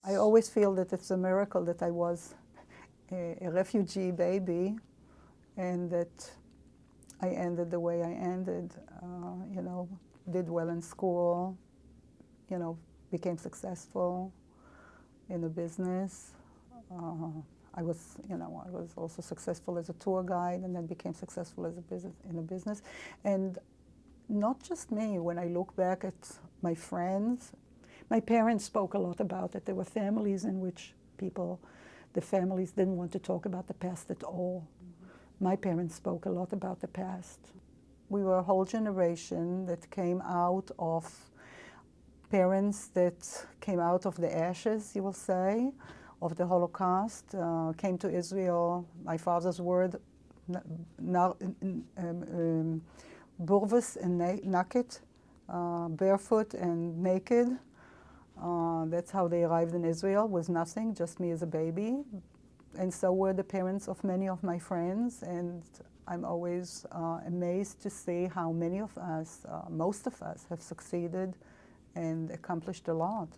I always feel that it's a miracle that I was a refugee baby and that I ended the way I ended, you know, did well in school, you know, became successful in a business. I was, you know, I was also successful as a tour guide and then became successful as in a business. And not just me, when I look back at my friends, my parents spoke a lot about it. There were families in which the families didn't want to talk about the past at all. My parents spoke a lot about the past. We were a whole generation that came out of parents that came out of the ashes, you will say, of the Holocaust, came to Israel, my father's word, burvus and naked, barefoot and naked. That's how they arrived in Israel, with nothing, just me as a baby. And so were the parents of many of my friends, and I'm always amazed to see how many of us, most of us, have succeeded and accomplished a lot.